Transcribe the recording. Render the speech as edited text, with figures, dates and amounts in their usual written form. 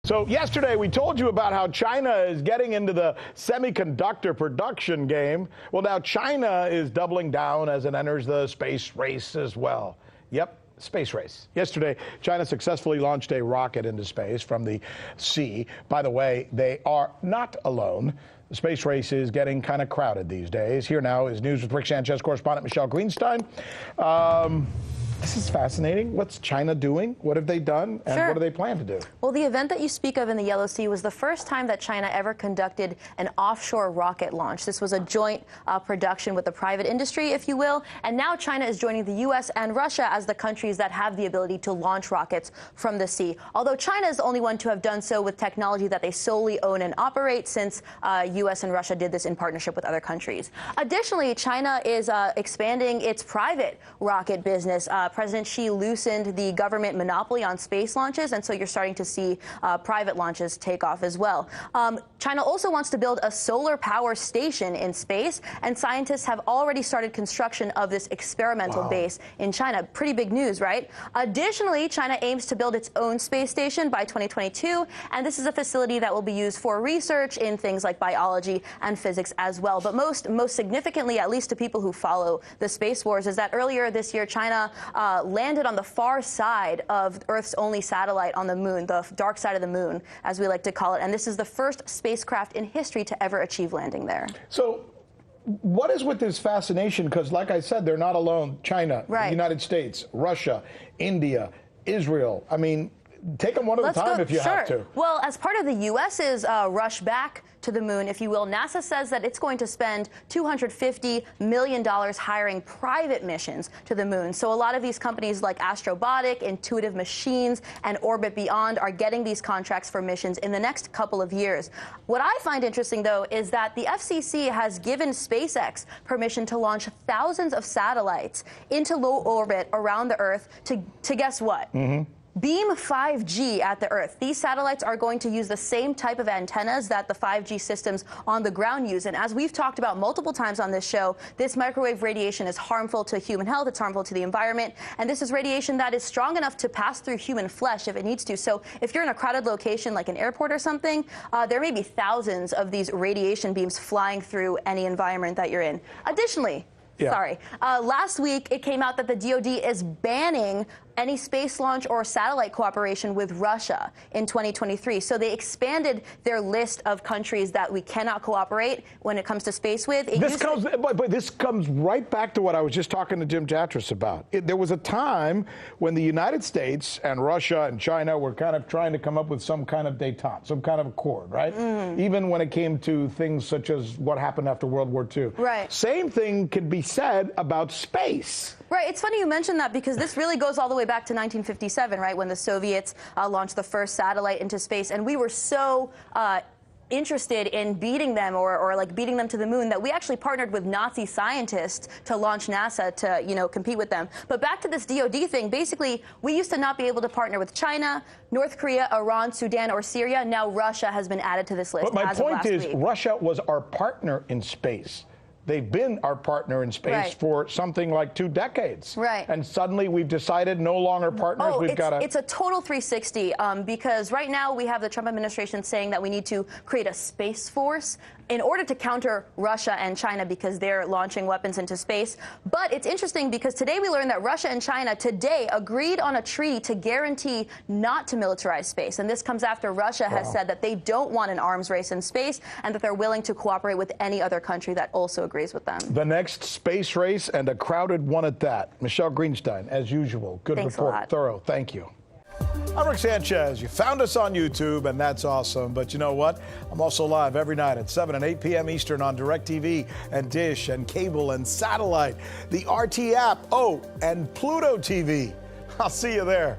So yesterday we told you about how China is getting into the semiconductor production game. Well, now China is doubling down as it enters the space race as well. Yep. Space race. Yesterday, China successfully launched a rocket into space from the sea. By the way, they are not alone. The space race is getting kind of crowded these days. Here now is News with Rick Sanchez correspondent Michelle Greenstein. This is fascinating. What's China doing? What have they done? And what do they plan to do? Well, the event that you speak of in the Yellow Sea was the first time that China ever conducted an offshore rocket launch. This was a joint production with the private industry, if you will. And now China is joining the U.S. and Russia as the countries that have the ability to launch rockets from the sea. Although China is the only one to have done so with technology that they solely own and operate, since U.S. and Russia did this in partnership with other countries. Additionally, China is expanding its private rocket business. President Xi loosened the government monopoly on space launches, and so you're starting to see private launches take off as well. China also wants to build a solar power station in space, and scientists have already started construction of this experimental base in China. Pretty big news, right? Additionally, China aims to build its own space station by 2022, and this is a facility that will be used for research in things like biology and physics as well. But most significantly, at least to people who follow the space wars, is that earlier this year, China landed on the far side of Earth's only satellite on the moon, the dark side of the moon, as we like to call it. And this is the first spacecraft in history to ever achieve landing there. So what is with this fascination? Because like I said, they're not alone. China, the United States, Russia, India, Israel. I mean, take them one at a time if you have to. Well, as part of the U.S.'s rush back to the moon, if you will, NASA says that it's going to spend $250 million hiring private missions to the moon. So a lot of these companies like Astrobotic, Intuitive Machines, and Orbit Beyond are getting these contracts for missions in the next couple of years. What I find interesting, though, is that the FCC has given SpaceX permission to launch thousands of satellites into low orbit around the Earth to guess what? Beam 5G at the Earth. These satellites are going to use the same type of antennas that the 5G systems on the ground use. And as we've talked about multiple times on this show, this microwave radiation is harmful to human health. It's harmful to the environment. And this is radiation that is strong enough to pass through human flesh if it needs to. So if you're in a crowded location like an airport or something, there may be thousands of these radiation beams flying through any environment that you're in. Additionally, last week it came out that the DoD is banning any space launch or satellite cooperation with Russia in 2023. So they expanded their list of countries that we cannot cooperate when it comes to space with. This comes right back to what I was just talking to Jim Jatras about. There was a time when the United States and Russia and China were kind of trying to come up with some kind of détente, some kind of accord, right? Even when it came to things such as what happened after World War II. Right. Same thing could be said about space. Right. It's funny you mentioned that, because this really goes all the way back to 1957, right, when the Soviets launched the first satellite into space. And we were so interested in beating them or like beating them to the moon that we actually partnered with Nazi scientists to launch NASA to, you know, compete with them. But back to this DoD thing, basically, we used to not be able to partner with China, North Korea, Iran, Sudan, or Syria. Now Russia has been added to this list. But my point is, Russia was our partner in space. They've been our partner in space for something like 2 decades. And suddenly we've decided no longer partners. It's a total 360, because right now we have the Trump administration saying that we need to create a space force in order to counter Russia and China because they're launching weapons into space. But it's interesting because today we learned that Russia and China today agreed on a treaty to guarantee not to militarize space. And this comes after Russia has said that they don't want an arms race in space and that they're willing to cooperate with any other country that also agrees with them. The next space race, and a crowded one at that. Michelle Greenstein, as usual. Good report. Thorough. Thank you. I'm Rick Sanchez. You found us on YouTube, and that's awesome. But you know what? I'm also live every night at 7 and 8 p.m. Eastern on DirecTV and Dish and cable and satellite, the RT app, and Pluto TV. I'll see you there.